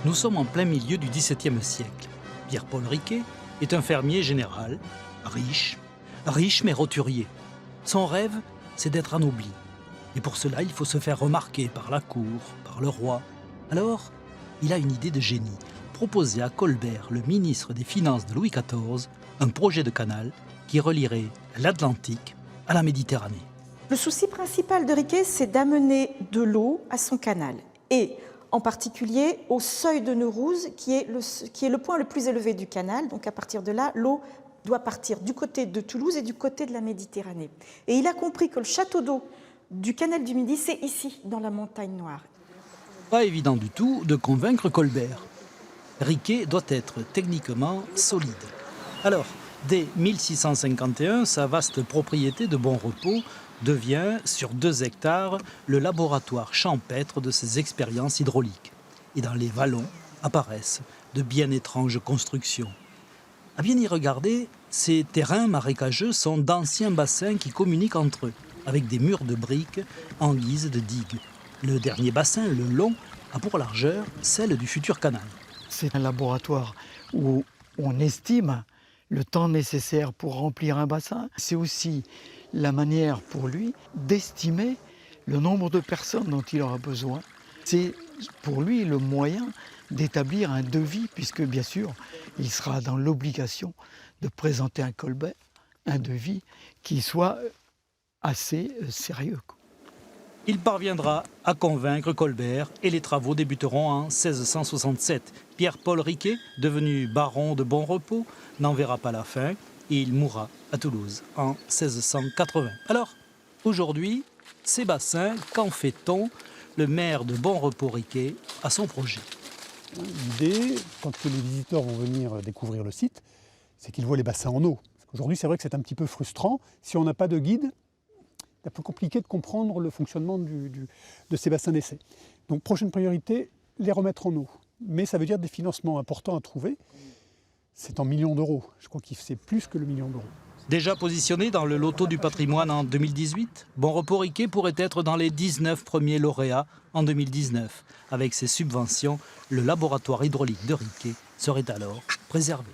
Nous sommes en plein milieu du XVIIe siècle. Pierre-Paul Riquet est un fermier général, riche mais roturier. Son rêve, c'est d'être anobli. Et pour cela, il faut se faire remarquer par la cour, par le roi. Alors, il a une idée de génie. Proposer à Colbert, le ministre des Finances de Louis XIV, un projet de canal qui relierait l'Atlantique à la Méditerranée. Le souci principal de Riquet, c'est d'amener de l'eau à son canal. Et en particulier au seuil de Neurouze, qui est le point le plus élevé du canal. Donc à partir de là, l'eau doit partir du côté de Toulouse et du côté de la Méditerranée. Et il a compris que le château d'eau du canal du Midi, c'est ici, dans la Montagne Noire. Pas évident du tout de convaincre Colbert. Riquet doit être techniquement solide. Alors, dès 1651, sa vaste propriété de Bon Repos devient, sur 2 hectares, le laboratoire champêtre de ses expériences hydrauliques. Et dans les vallons apparaissent de bien étranges constructions. À bien y regarder, ces terrains marécageux sont d'anciens bassins qui communiquent entre eux, avec des murs de briques en guise de digues. Le dernier bassin, le long, a pour largeur celle du futur canal. C'est un laboratoire où on estime le temps nécessaire pour remplir un bassin. C'est aussi la manière pour lui d'estimer le nombre de personnes dont il aura besoin. C'est pour lui le moyen d'établir un devis, puisque bien sûr, il sera dans l'obligation de présenter à Colbert un devis qui soit assez sérieux. Il parviendra à convaincre Colbert et les travaux débuteront en 1667. Pierre-Paul Riquet, devenu baron de Bon Repos, n'en verra pas la fin et il mourra à Toulouse en 1680. Alors, aujourd'hui, ces bassins, qu'en fait-on? Le maire de Bon Repos Riquet a son projet. L'idée, quand les visiteurs vont venir découvrir le site, c'est qu'ils voient les bassins en eau. Aujourd'hui, c'est vrai que c'est un petit peu frustrant. Si on n'a pas de guide, c'est un peu compliqué de comprendre le fonctionnement de ces bassins d'essai. Donc, prochaine priorité, les remettre en eau. Mais ça veut dire des financements importants à trouver. C'est en millions d'euros. Je crois que c'est plus que le million d'euros. Déjà positionné dans le loto du patrimoine en 2018, Bon Repos Riquet pourrait être dans les 19 premiers lauréats en 2019. Avec ses subventions, le laboratoire hydraulique de Riquet serait alors préservé.